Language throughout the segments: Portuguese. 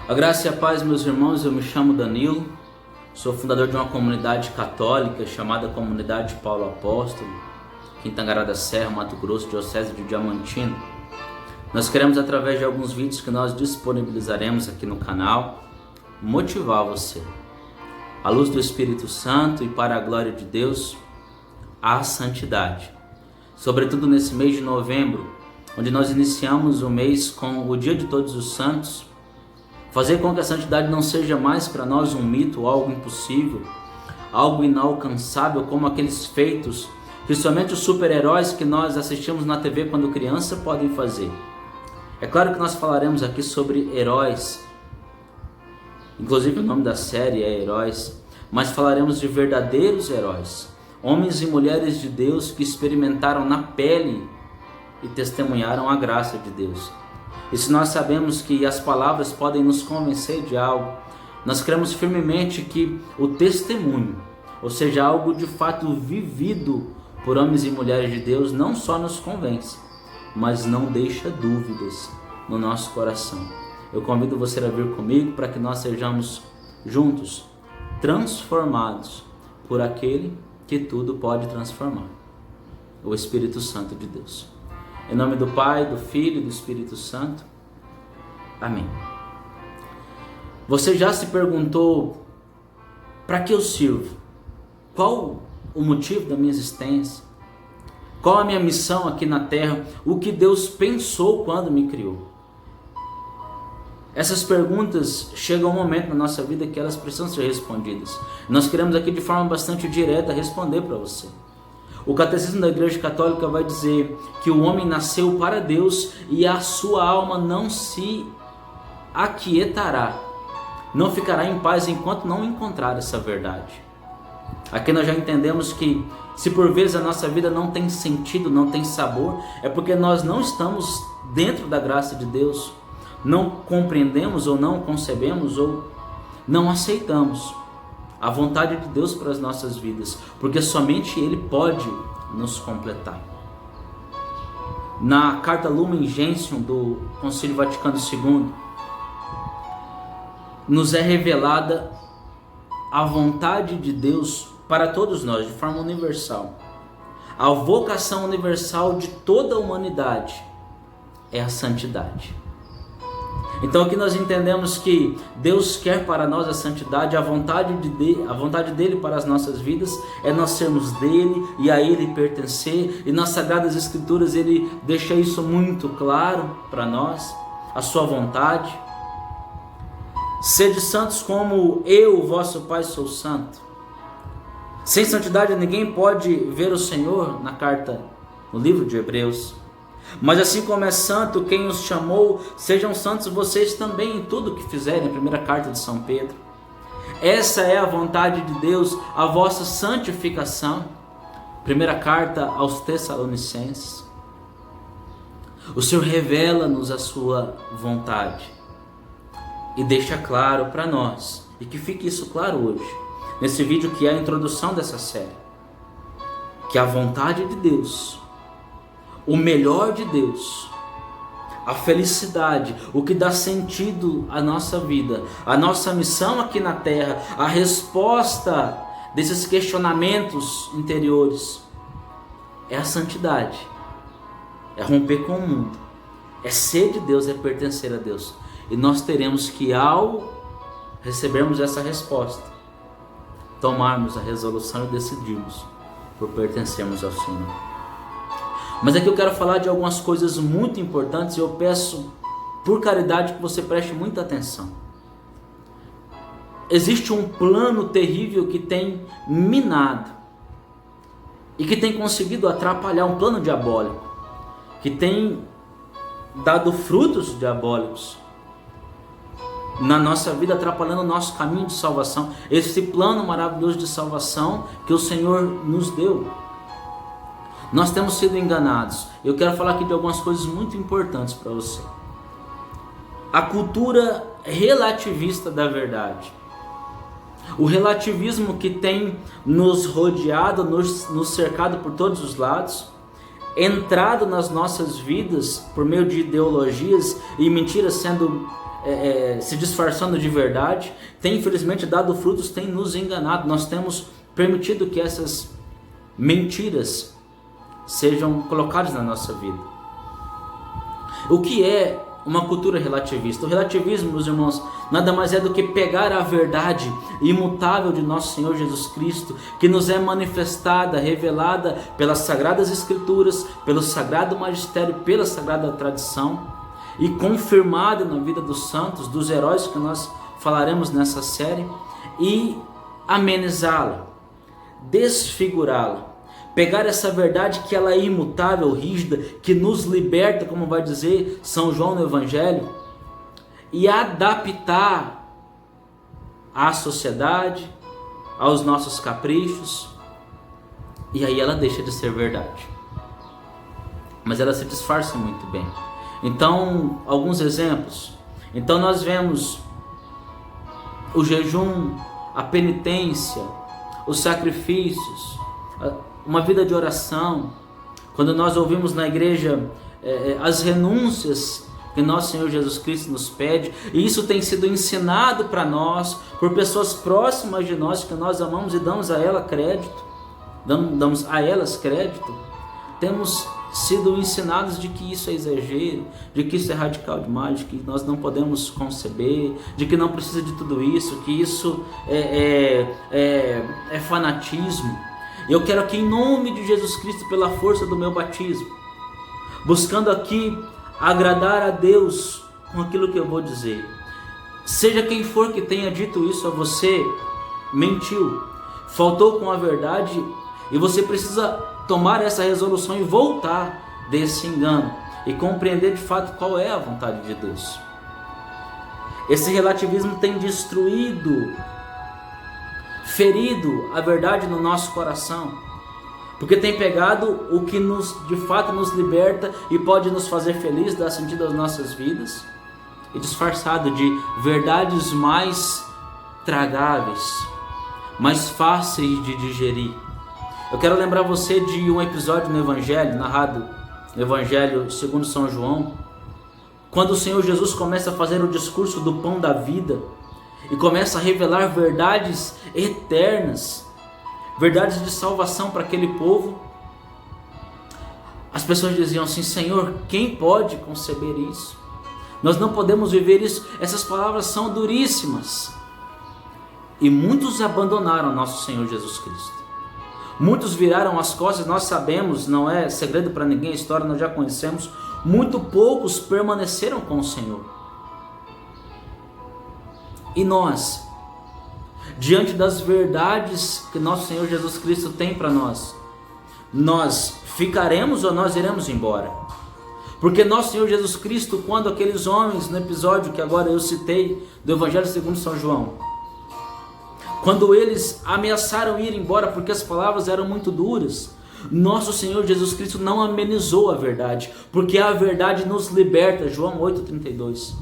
A graça e a paz, meus irmãos, eu me chamo Danilo, sou fundador de uma comunidade católica chamada Comunidade Paulo Apóstolo, aqui em Tangará da Serra, Mato Grosso, Diocese de Diamantino. Nós queremos, através de alguns vídeos que nós disponibilizaremos aqui no canal, motivar você, à luz do Espírito Santo e para a glória de Deus, à santidade. Sobretudo nesse mês de novembro, onde nós iniciamos o mês com o Dia de Todos os Santos, fazer com que a santidade não seja mais para nós um mito, algo impossível, algo inalcançável, como aqueles feitos que somente os super-heróis que nós assistimos na TV quando criança podem fazer. É claro que nós falaremos aqui sobre heróis, inclusive o nome da série é Heróis, mas falaremos de verdadeiros heróis, homens e mulheres de Deus que experimentaram na pele e testemunharam a graça de Deus. E se nós sabemos que as palavras podem nos convencer de algo, nós cremos firmemente que o testemunho, ou seja, algo de fato vivido por homens e mulheres de Deus, não só nos convence, mas não deixa dúvidas no nosso coração. Eu convido você a vir comigo para que nós sejamos juntos transformados por aquele que tudo pode transformar, o Espírito Santo de Deus. Em nome do Pai, do Filho e do Espírito Santo. Amém. Você já se perguntou para que eu sirvo? Qual o motivo da minha existência? Qual a minha missão aqui na Terra? O que Deus pensou quando me criou? Essas perguntas chegam um momento na nossa vida que elas precisam ser respondidas. Nós queremos aqui de forma bastante direta responder para você. O Catecismo da Igreja Católica vai dizer que o homem nasceu para Deus e a sua alma não se aquietará, não ficará em paz enquanto não encontrar essa verdade. Aqui nós já entendemos que se por vezes a nossa vida não tem sentido, não tem sabor, é porque nós não estamos dentro da graça de Deus, não compreendemos ou não concebemos ou não aceitamos a vontade de Deus para as nossas vidas, porque somente Ele pode nos completar. Na carta Lumen Gentium do Concílio Vaticano II, nos é revelada a vontade de Deus para todos nós, de forma universal. A vocação universal de toda a humanidade é a santidade. Então aqui nós entendemos que Deus quer para nós a santidade, a vontade dele para as nossas vidas é nós sermos dele e a ele pertencer, e nas Sagradas Escrituras ele deixa isso muito claro para nós, a sua vontade. Sede santos como eu, vosso Pai, sou santo. Sem santidade ninguém pode ver o Senhor, no livro de Hebreus. Mas assim como é santo quem os chamou, sejam santos vocês também em tudo que fizerem. Primeira carta de São Pedro. Essa é a vontade de Deus, a vossa santificação. Primeira carta aos Tessalonicenses. O Senhor revela-nos a sua vontade e deixa claro para nós, e que fique isso claro hoje, nesse vídeo que é a introdução dessa série, que a vontade de Deus, o melhor de Deus, a felicidade, o que dá sentido à nossa vida, a nossa missão aqui na Terra, a resposta desses questionamentos interiores, é a santidade, é romper com o mundo, é ser de Deus, é pertencer a Deus. E nós teremos que, ao recebermos essa resposta, tomarmos a resolução e decidirmos por pertencermos ao Senhor. Mas aqui eu quero falar de algumas coisas muito importantes e eu peço, por caridade, que você preste muita atenção. Existe um plano terrível que tem minado e que tem conseguido atrapalhar, um plano diabólico, que tem dado frutos diabólicos na nossa vida, atrapalhando o nosso caminho de salvação, esse plano maravilhoso de salvação que o Senhor nos deu. Nós temos sido enganados. Eu quero falar aqui de algumas coisas muito importantes para você. A cultura relativista da verdade, o relativismo que tem nos rodeado, nos cercado por todos os lados, entrado nas nossas vidas por meio de ideologias e mentiras sendo se disfarçando de verdade, tem infelizmente dado frutos, tem nos enganado. Nós temos permitido que essas mentiras sejam colocadas na nossa vida. O que é uma cultura relativista? O relativismo, meus irmãos, nada mais é do que pegar a verdade imutável de nosso Senhor Jesus Cristo, que nos é manifestada, revelada pelas Sagradas Escrituras, pelo Sagrado Magistério, pela Sagrada Tradição, e confirmada na vida dos santos, dos heróis que nós falaremos nessa série, e amenizá-la, desfigurá-la. Pegar essa verdade que ela é imutável, rígida, que nos liberta, como vai dizer São João no Evangelho, e adaptar à sociedade, aos nossos caprichos, e aí ela deixa de ser verdade. Mas ela se disfarça muito bem. Então, alguns exemplos. Então nós vemos o jejum, a penitência, os sacrifícios, uma vida de oração. Quando nós ouvimos na igreja as renúncias que nosso Senhor Jesus Cristo nos pede, e isso tem sido ensinado para nós por pessoas próximas de nós, que nós amamos e damos a elas crédito, temos sido ensinados de que isso é exagero, de que isso é radical demais, de que nós não podemos conceber, de que não precisa de tudo isso, que isso é fanatismo. Eu quero aqui, em nome de Jesus Cristo, pela força do meu batismo, buscando aqui agradar a Deus com aquilo que eu vou dizer. Seja quem for que tenha dito isso a você, mentiu, faltou com a verdade, e você precisa tomar essa resolução e voltar desse engano e compreender de fato qual é a vontade de Deus. Esse relativismo tem destruído, ferido a verdade no nosso coração, porque tem pegado o que de fato nos liberta e pode nos fazer felizes, dar sentido às nossas vidas, e disfarçado de verdades mais tragáveis, mais fáceis de digerir. Eu quero lembrar você de um episódio no Evangelho, narrado no Evangelho segundo São João, quando o Senhor Jesus começa a fazer o discurso do pão da vida e começa a revelar verdades eternas, verdades de salvação para aquele povo. As pessoas diziam assim: Senhor, quem pode conceber isso? Nós não podemos viver isso. Essas palavras são duríssimas. E muitos abandonaram nosso Senhor Jesus Cristo. Muitos viraram as costas. Nós sabemos, não é segredo para ninguém, a história nós já conhecemos. Muito poucos permaneceram com o Senhor. E nós, diante das verdades que nosso Senhor Jesus Cristo tem para nós ficaremos ou nós iremos embora? Porque nosso Senhor Jesus Cristo, quando aqueles homens, no episódio que agora eu citei, do Evangelho segundo São João, quando eles ameaçaram ir embora porque as palavras eram muito duras, nosso Senhor Jesus Cristo não amenizou a verdade, porque a verdade nos liberta. João 8,32.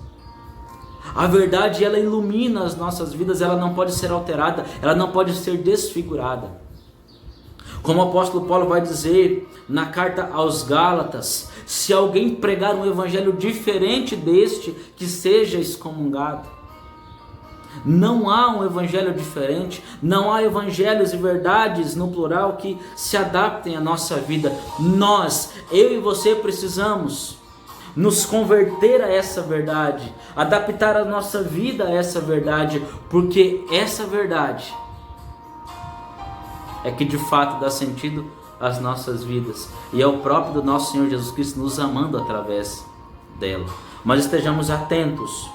A verdade, ela ilumina as nossas vidas, ela não pode ser alterada, ela não pode ser desfigurada. Como o apóstolo Paulo vai dizer na carta aos Gálatas: se alguém pregar um evangelho diferente deste, que seja excomungado. Não há um evangelho diferente, não há evangelhos e verdades no plural que se adaptem à nossa vida. Nós, eu e você, precisamos nos converter a essa verdade, adaptar a nossa vida a essa verdade, porque essa verdade é que de fato dá sentido às nossas vidas, e é o próprio do nosso Senhor Jesus Cristo nos amando através dela. Mas estejamos atentos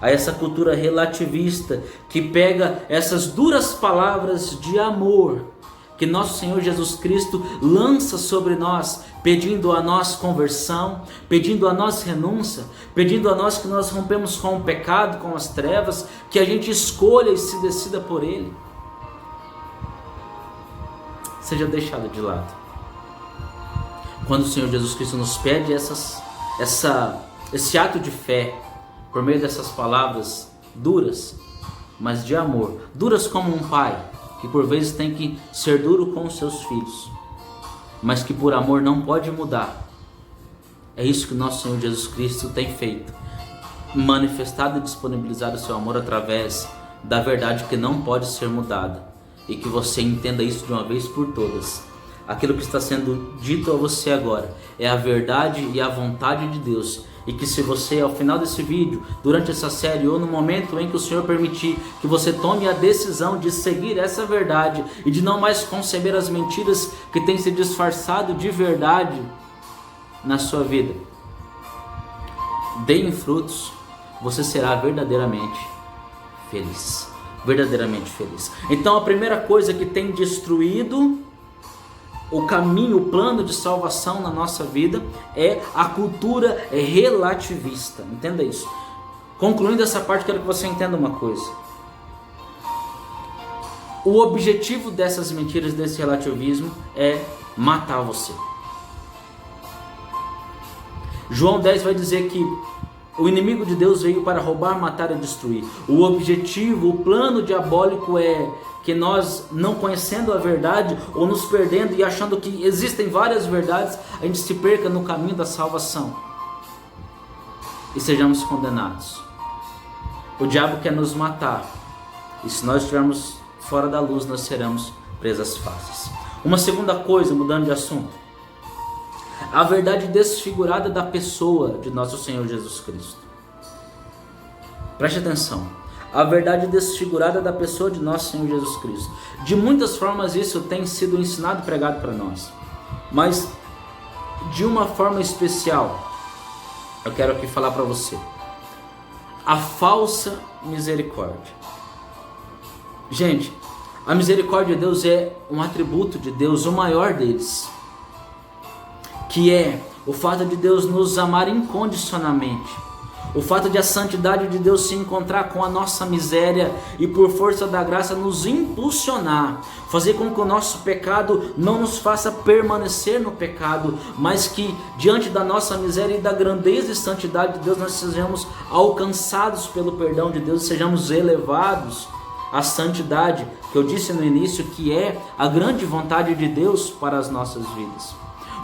a essa cultura relativista que pega essas duras palavras de amor que nosso Senhor Jesus Cristo lança sobre nós, pedindo a nós conversão, pedindo a nós renúncia, pedindo a nós que nós rompemos com o pecado, com as trevas, que a gente escolha e se decida por Ele. Seja deixado de lado. Quando o Senhor Jesus Cristo nos pede esse ato de fé, por meio dessas palavras duras, mas de amor, duras como um pai, que por vezes tem que ser duro com os seus filhos, mas que por amor não pode mudar. É isso que nosso Senhor Jesus Cristo tem feito. manifestado e disponibilizado o seu amor através da verdade que não pode ser mudada, e que você entenda isso de uma vez por todas. Aquilo que está sendo dito a você agora é a verdade e a vontade de Deus, e que se você, ao final desse vídeo, durante essa série, ou no momento em que o Senhor permitir que você tome a decisão de seguir essa verdade e de não mais conceber as mentiras que têm se disfarçado de verdade na sua vida, deem frutos, você será verdadeiramente feliz. Verdadeiramente feliz. Então a primeira coisa que tem destruído o caminho, o plano de salvação na nossa vida é a cultura relativista. Entenda isso. Concluindo essa parte, quero que você entenda uma coisa. O objetivo dessas mentiras, desse relativismo, é matar você. João 10 vai dizer que o inimigo de Deus veio para roubar, matar e destruir. O objetivo, o plano diabólico é que nós, não conhecendo a verdade ou nos perdendo e achando que existem várias verdades, a gente se perca no caminho da salvação e sejamos condenados. O diabo quer nos matar, e se nós estivermos fora da luz, nós seremos presas fáceis. Uma segunda coisa, mudando de assunto, a verdade desfigurada da pessoa de nosso Senhor Jesus Cristo. Preste atenção. A verdade desfigurada da pessoa de nosso Senhor Jesus Cristo. De muitas formas isso tem sido ensinado e pregado para nós, mas de uma forma especial eu quero aqui falar para você: a falsa misericórdia. Gente, a misericórdia de Deus é um atributo de Deus, o maior deles, que é o fato de Deus nos amar incondicionalmente, o fato de a santidade de Deus se encontrar com a nossa miséria e por força da graça nos impulsionar, fazer com que o nosso pecado não nos faça permanecer no pecado, mas que diante da nossa miséria e da grandeza e santidade de Deus nós sejamos alcançados pelo perdão de Deus e sejamos elevados à santidade, que eu disse no início que é a grande vontade de Deus para as nossas vidas.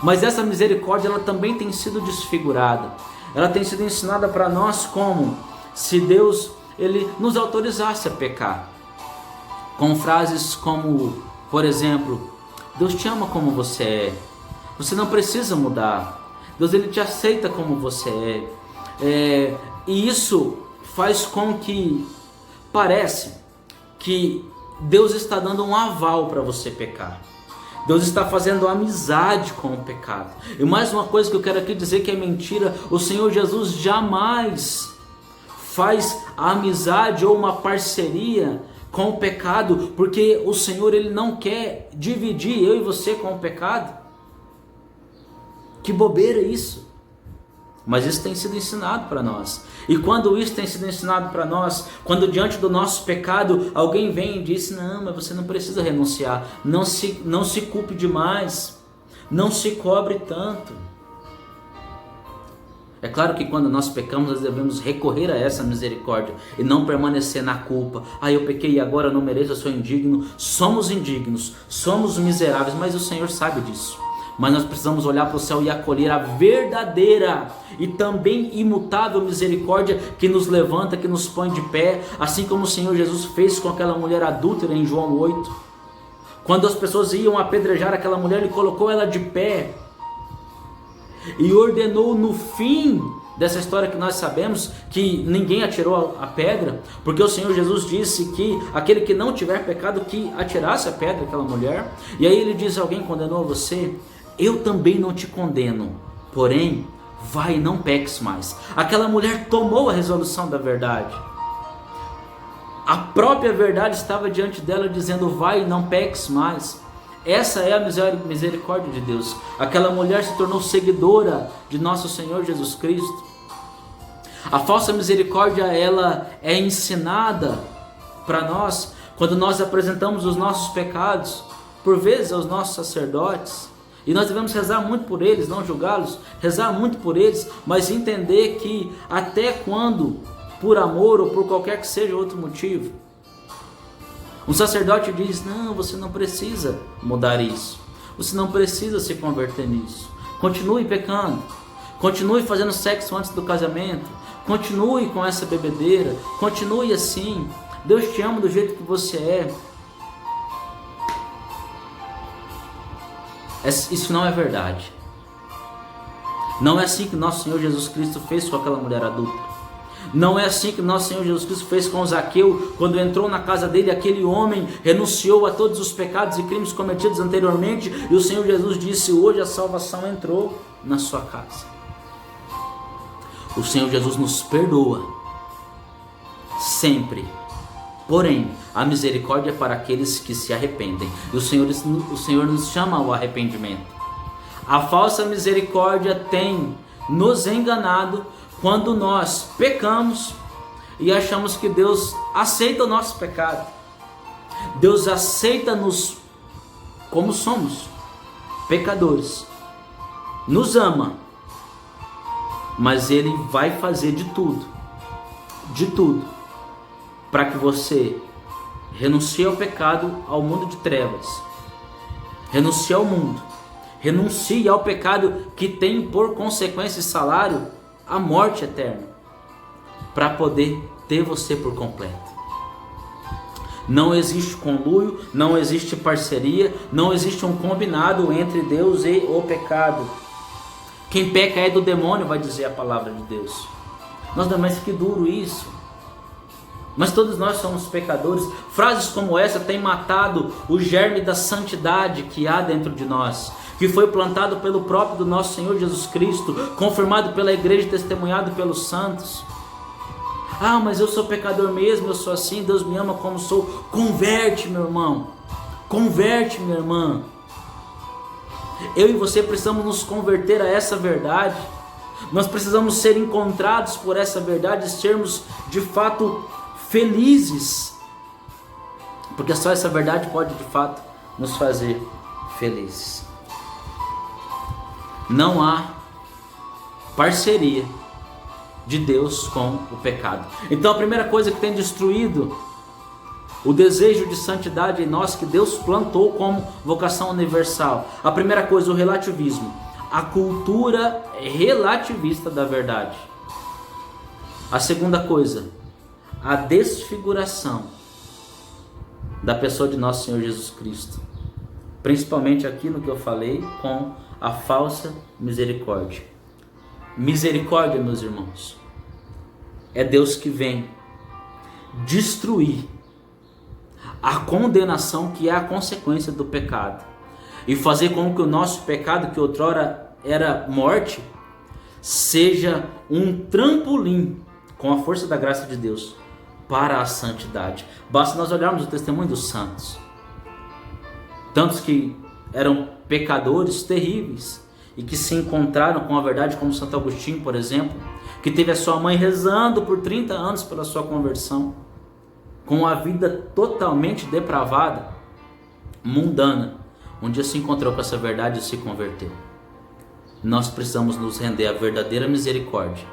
Mas essa misericórdia ela também tem sido desfigurada. Ela tem sido ensinada para nós como se Deus ele nos autorizasse a pecar, com frases como, por exemplo, Deus te ama como você é, você não precisa mudar, Deus ele te aceita como você é. E isso faz com que parece que Deus está dando um aval para você pecar. Deus está fazendo amizade com o pecado. E mais uma coisa que eu quero aqui dizer que é mentira: o Senhor Jesus jamais faz a amizade ou uma parceria com o pecado, porque o Senhor ele não quer dividir eu e você com o pecado. Que bobeira isso! Mas isso tem sido ensinado para nós. E quando isso tem sido ensinado para nós, quando diante do nosso pecado alguém vem e diz: não, mas você não precisa renunciar, não se culpe demais, não se cobre tanto. É claro que quando nós pecamos nós devemos recorrer a essa misericórdia e não permanecer na culpa. Eu pequei e agora eu não mereço, eu sou indigno. Somos indignos, somos miseráveis, mas o Senhor sabe disso. Mas nós precisamos olhar para o céu e acolher a verdadeira e também imutável misericórdia que nos levanta, que nos põe de pé, assim como o Senhor Jesus fez com aquela mulher adúltera em João 8. Quando as pessoas iam apedrejar aquela mulher, Ele colocou ela de pé e ordenou no fim dessa história que nós sabemos que ninguém atirou a pedra, porque o Senhor Jesus disse que aquele que não tiver pecado que atirasse a pedra àquela mulher. E aí Ele diz: alguém condenou você? Eu também não te condeno, porém, vai e não peques mais. Aquela mulher tomou a resolução da verdade. A própria verdade estava diante dela dizendo: vai e não peques mais. Essa é a misericórdia de Deus. Aquela mulher se tornou seguidora de nosso Senhor Jesus Cristo. A falsa misericórdia ela é ensinada para nós quando nós apresentamos os nossos pecados, por vezes aos nossos sacerdotes. E nós devemos rezar muito por eles, não julgá-los, rezar muito por eles, mas entender que até quando, por amor ou por qualquer que seja outro motivo, um sacerdote diz: não, você não precisa mudar isso, você não precisa se converter nisso, continue pecando, continue fazendo sexo antes do casamento, Continue com essa bebedeira, continue assim. Deus te ama do jeito que você é. Isso não é verdade. Não é assim que nosso Senhor Jesus Cristo fez com aquela mulher adulta. Não é assim que nosso Senhor Jesus Cristo fez com Zaqueu, quando entrou na casa dele. Aquele homem renunciou a todos os pecados e crimes cometidos anteriormente, e o Senhor Jesus disse: hoje a salvação entrou na sua casa. O Senhor Jesus nos perdoa sempre, porém a misericórdia é para aqueles que se arrependem, e o Senhor nos chama ao arrependimento. A falsa misericórdia tem nos enganado quando nós pecamos e achamos que Deus aceita o nosso pecado. Deus aceita-nos como somos, pecadores, nos ama, mas Ele vai fazer de tudo, para que você renuncie ao pecado, ao mundo de trevas, renuncie ao mundo, renuncie ao pecado que tem por consequência e salário a morte eterna, para poder ter você por completo. Não existe conluio, não existe parceria, não existe um combinado entre Deus e o pecado. Quem peca é do demônio, vai dizer a palavra de Deus. Nossa, mas que duro isso. Mas todos nós somos pecadores. Frases como essa têm matado o germe da santidade que há dentro de nós, que foi plantado pelo próprio do nosso Senhor Jesus Cristo, confirmado pela igreja e testemunhado pelos santos. Ah, mas eu sou pecador mesmo, eu sou assim, Deus me ama como sou. Converte, meu irmão. Converte, minha irmã. Eu e você precisamos nos converter a essa verdade. Nós precisamos ser encontrados por essa verdade e sermos de fato felizes. Porque só essa verdade pode de fato nos fazer felizes. Não há parceria de Deus com o pecado. Então a primeira coisa que tem destruído o desejo de santidade em nós, que Deus plantou como vocação universal, a primeira coisa, o relativismo, a cultura relativista da verdade. A segunda coisa, a desfiguração da pessoa de nosso Senhor Jesus Cristo, principalmente aquilo que eu falei com a falsa misericórdia. Misericórdia, meus irmãos, é Deus que vem destruir a condenação que é a consequência do pecado e fazer com que o nosso pecado, que outrora era morte, seja um trampolim, com a força da graça de Deus, para a santidade. Basta nós olharmos o testemunho dos santos, tantos que eram pecadores terríveis e que se encontraram com a verdade, como Santo Agostinho, por exemplo, que teve a sua mãe rezando por 30 anos pela sua conversão, com a vida totalmente depravada, mundana, um dia se encontrou com essa verdade e se converteu. Nós precisamos nos render à verdadeira misericórdia,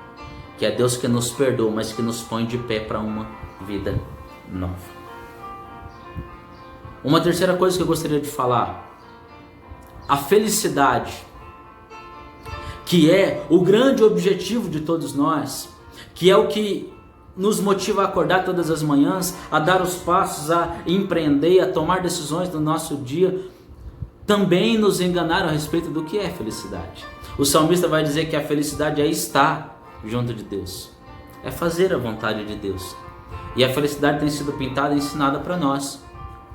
que é Deus que nos perdoa, mas que nos põe de pé para uma vida nova. Uma terceira coisa que eu gostaria de falar: a felicidade, que é o grande objetivo de todos nós, que é o que nos motiva a acordar todas as manhãs, a dar os passos, a empreender, a tomar decisões no nosso dia, também nos enganaram a respeito do que é felicidade. O salmista vai dizer que a felicidade é estar junto de Deus, é fazer a vontade de Deus. E a felicidade tem sido pintada e ensinada para nós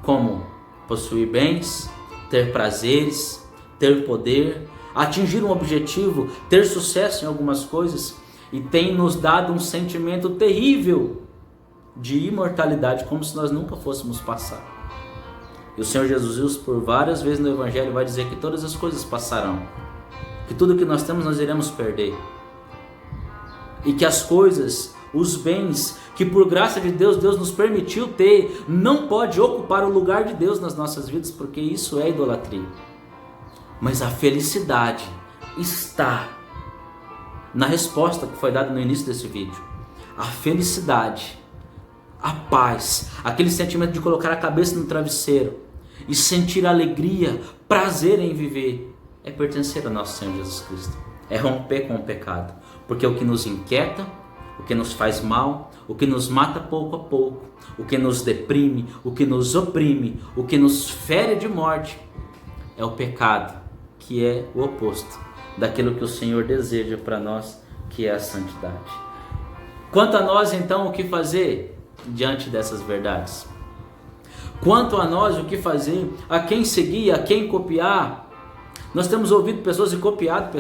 como possuir bens, ter prazeres, ter poder, atingir um objetivo, ter sucesso em algumas coisas, e tem nos dado um sentimento terrível de imortalidade, como se nós nunca fôssemos passar. E o Senhor Jesus, por várias vezes no Evangelho, vai dizer que todas as coisas passarão, que tudo que nós temos nós iremos perder, e que as coisas, os bens que por graça de Deus, Deus nos permitiu ter, não pode ocupar o lugar de Deus nas nossas vidas, porque isso é idolatria. Mas a felicidade está na resposta que foi dada no início desse vídeo. A felicidade, a paz, aquele sentimento de colocar a cabeça no travesseiro e sentir alegria, prazer em viver, é pertencer ao nosso Senhor Jesus Cristo, é romper com o pecado, porque o que nos inquieta, o que nos faz mal, o que nos mata pouco a pouco, o que nos deprime, o que nos oprime, o que nos fere de morte, é o pecado, que é o oposto daquilo que o Senhor deseja para nós, que é a santidade. Quanto a nós, então, o que fazer diante dessas verdades? Quanto a nós, o que fazer? A quem seguir? A quem copiar? Nós temos ouvido pessoas e copiado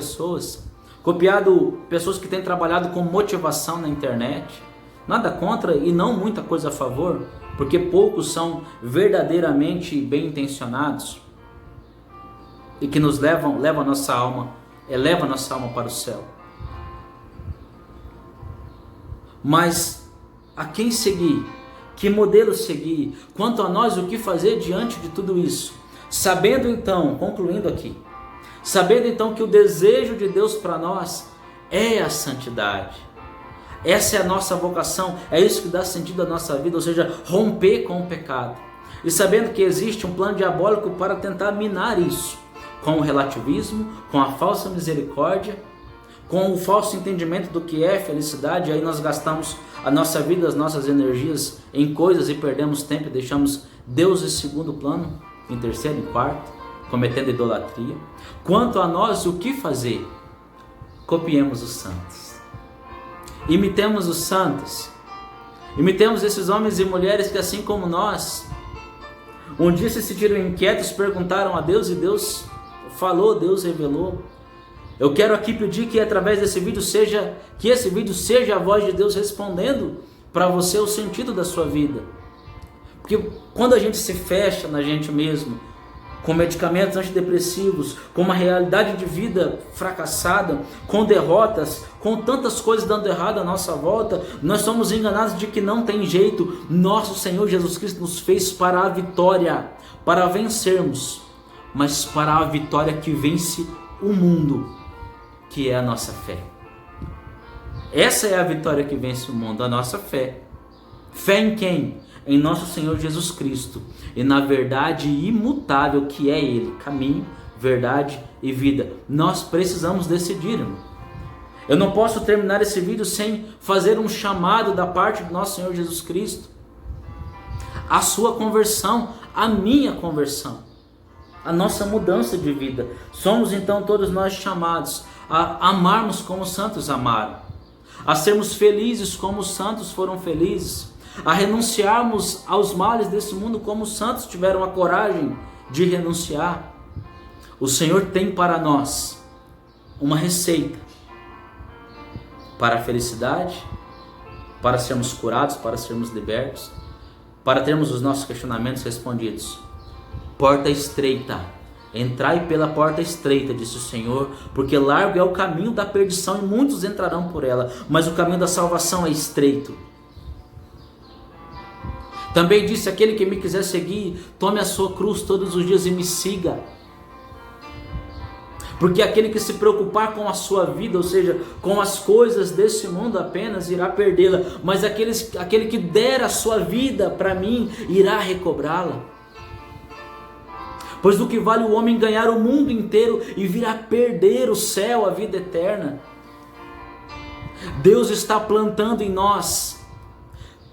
pessoas que têm trabalhado com motivação na internet. Nada contra e não muita coisa a favor, porque poucos são verdadeiramente bem intencionados e que nos eleva a nossa alma para o céu. Mas a quem seguir? Que modelo seguir? Quanto a nós, o que fazer diante de tudo isso? Sabendo então, concluindo aqui, sabendo então que o desejo de Deus para nós é a santidade. Essa é a nossa vocação, é isso que dá sentido à nossa vida, ou seja, romper com o pecado. E sabendo que existe um plano diabólico para tentar minar isso, com o relativismo, com a falsa misericórdia, com o falso entendimento do que é felicidade, aí nós gastamos a nossa vida, as nossas energias em coisas e perdemos tempo e deixamos Deus em segundo plano, em terceiro, em quarto, cometendo idolatria. Quanto a nós, o que fazer? Copiemos os santos. Imitemos os santos. Imitemos esses homens e mulheres que, assim como nós, um dia se sentiram inquietos, perguntaram a Deus e Deus falou, Deus revelou. Eu quero aqui pedir que através desse vídeo que esse vídeo seja a voz de Deus respondendo para você o sentido da sua vida. Porque quando a gente se fecha na gente mesmo, com medicamentos antidepressivos, com uma realidade de vida fracassada, com derrotas, com tantas coisas dando errado à nossa volta, nós somos enganados de que não tem jeito. Nosso Senhor Jesus Cristo nos fez para a vitória, para vencermos, mas para a vitória que vence o mundo, que é a nossa fé. Essa é a vitória que vence o mundo, a nossa fé. Fé em quem? Em nosso Senhor Jesus Cristo e na verdade imutável que é Ele, caminho, verdade e vida. Nós precisamos decidir, irmão. Eu não posso terminar esse vídeo sem fazer um chamado da parte do nosso Senhor Jesus Cristo. A sua conversão, a minha conversão, a nossa mudança de vida. Somos então todos nós chamados a amarmos como os santos amaram, a sermos felizes como os santos foram felizes, a renunciarmos aos males desse mundo como os santos tiveram a coragem de renunciar. O Senhor tem para nós uma receita para a felicidade, para sermos curados, para sermos libertos, para termos os nossos questionamentos respondidos. Porta estreita, entrai pela porta estreita, disse o Senhor, porque largo é o caminho da perdição e muitos entrarão por ela, mas o caminho da salvação é estreito. Também disse: aquele que me quiser seguir, tome a sua cruz todos os dias e me siga. Porque aquele que se preocupar com a sua vida, ou seja, com as coisas desse mundo apenas, irá perdê-la, mas aquele que der a sua vida para mim, irá recobrá-la. Pois do que vale o homem ganhar o mundo inteiro e vir a perder o céu, a vida eterna? Deus está plantando em nós,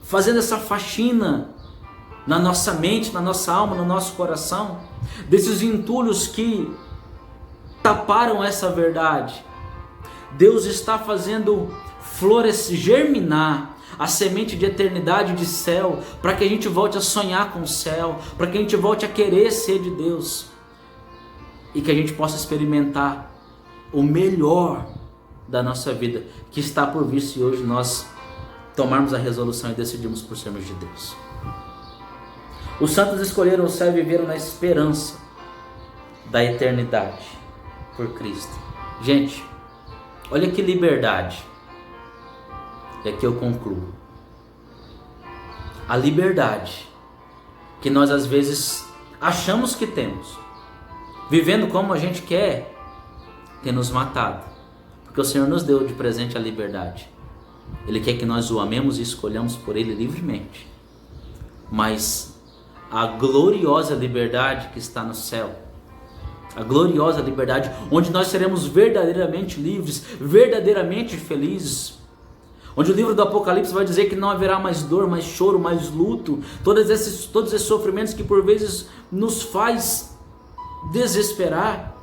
fazendo essa faxina na nossa mente, na nossa alma, no nosso coração, desses entulhos que taparam essa verdade. Deus está fazendo florescer, germinar a semente de eternidade de céu, para que a gente volte a sonhar com o céu, para que a gente volte a querer ser de Deus e que a gente possa experimentar o melhor da nossa vida que está por vir se hoje nós tomarmos a resolução e decidirmos por sermos de Deus. Os santos escolheram o céu e viveram na esperança da eternidade por Cristo. Gente, olha que liberdade. E aqui eu concluo. A liberdade que nós às vezes achamos que temos, vivendo como a gente quer, tem nos matado. Porque o Senhor nos deu de presente a liberdade. Ele quer que nós o amemos e escolhamos por Ele livremente. Mas a gloriosa liberdade que está no céu, a gloriosa liberdade onde nós seremos verdadeiramente livres, verdadeiramente felizes, onde o livro do Apocalipse vai dizer que não haverá mais dor, mais choro, mais luto, todos esses sofrimentos que por vezes nos faz desesperar.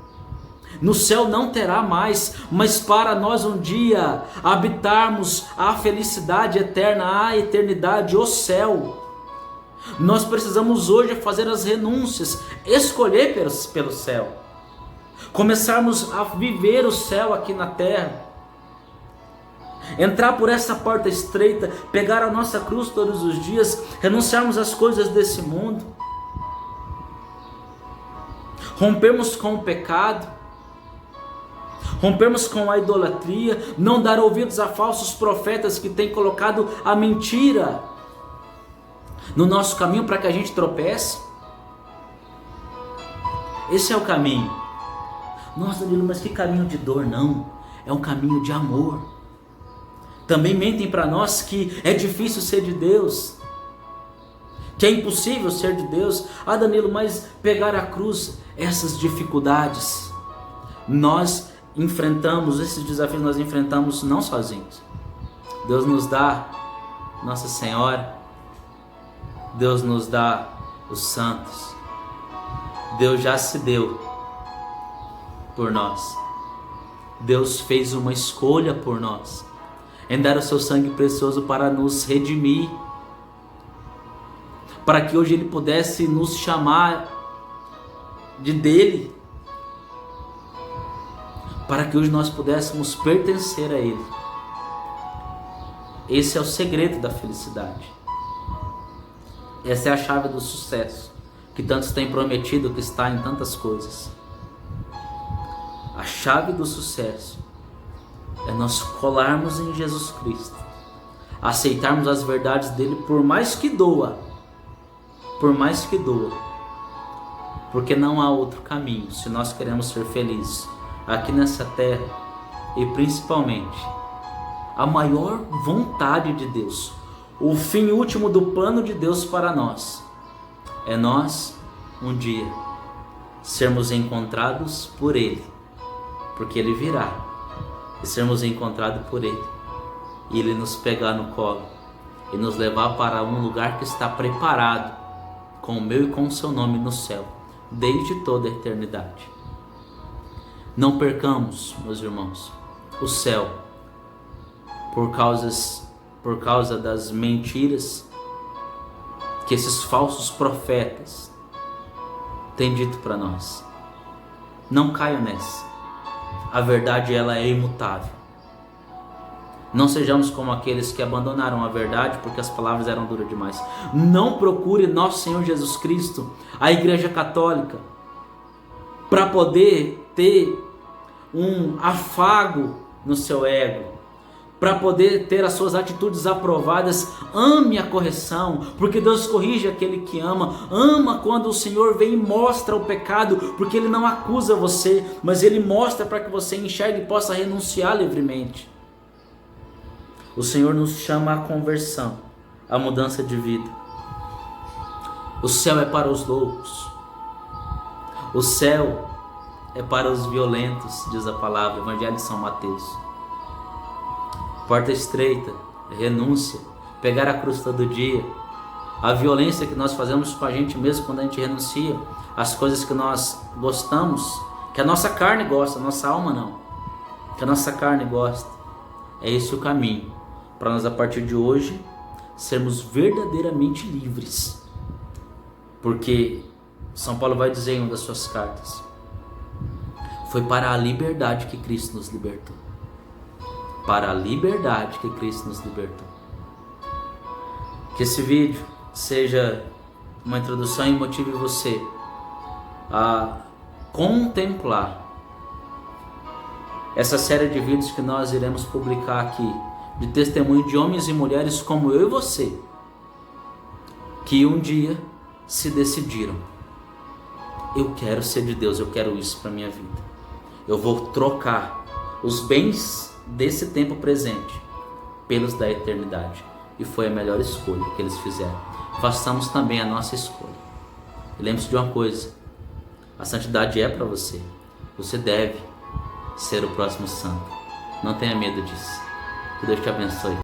No céu não terá mais, mas para nós um dia habitarmos a felicidade eterna, a eternidade, o céu, nós precisamos hoje fazer as renúncias, escolher pelo céu, começarmos a viver o céu aqui na terra, entrar por essa porta estreita, pegar a nossa cruz todos os dias, renunciarmos às coisas desse mundo, rompermos com o pecado, rompermos com a idolatria, não dar ouvidos a falsos profetas que têm colocado a mentira no nosso caminho para que a gente tropece. Esse é o caminho. Nossa, Danilo, mas que caminho de dor? Não, é um caminho de amor. Também mentem para nós que é difícil ser de Deus, que é impossível ser de Deus. Ah, Danilo, mas pegar a cruz, essas dificuldades, nós enfrentamos, esses desafios nós enfrentamos não sozinhos. Deus nos dá Nossa Senhora, Deus nos dá os santos, Deus já se deu por nós, Deus fez uma escolha por nós, em dar o seu sangue precioso para nos redimir, para que hoje Ele pudesse nos chamar dele, para que hoje nós pudéssemos pertencer a Ele. Esse é o segredo da felicidade. Essa é a chave do sucesso, que tantos têm prometido, que está em tantas coisas. A chave do sucesso é nós colarmos em Jesus Cristo, aceitarmos as verdades dele, por mais que doa, porque não há outro caminho se nós queremos ser felizes aqui nessa terra, e principalmente a maior vontade de Deus, o fim último do plano de Deus para nós, é nós um dia sermos encontrados por Ele, porque Ele virá, e sermos encontrados por Ele, e Ele nos pegar no colo e nos levar para um lugar que está preparado com o meu e com o seu nome no céu, desde toda a eternidade. Não percamos, meus irmãos, o céu por causa das mentiras que esses falsos profetas têm dito para nós. Não caia nessa. A verdade, ela é imutável. Não sejamos como aqueles que abandonaram a verdade porque as palavras eram duras demais. Não procure nosso Senhor Jesus Cristo, a Igreja Católica, para poder ter um afago no seu ego, para poder ter as suas atitudes aprovadas. Ame a correção, porque Deus corrige aquele que ama. Ama quando o Senhor vem e mostra o pecado, porque Ele não acusa você, mas Ele mostra para que você enxergue e possa renunciar livremente. O Senhor nos chama à conversão, à mudança de vida. O céu é para os loucos, o céu é para os violentos, diz a palavra, Evangelho de São Mateus. Porta estreita, renúncia, pegar a cruz todo dia, a violência que nós fazemos com a gente mesmo quando a gente renuncia às coisas que nós gostamos, que a nossa carne gosta, a nossa alma não, que a nossa carne gosta. É esse o caminho para nós, a partir de hoje, sermos verdadeiramente livres, porque São Paulo vai dizer em uma das suas cartas: foi para a liberdade que Cristo nos libertou. Para a liberdade que Cristo nos libertou. Que esse vídeo seja uma introdução e motive você a contemplar essa série de vídeos que nós iremos publicar aqui, de testemunho de homens e mulheres como eu e você, que um dia se decidiram: eu quero ser de Deus, eu quero isso para minha vida. Eu vou trocar os bens desse tempo presente pelos da eternidade. E foi a melhor escolha que eles fizeram. Façamos também a nossa escolha. E lembre-se de uma coisa: a santidade é para você. Você deve ser o próximo santo. Não tenha medo disso. Que Deus te abençoe.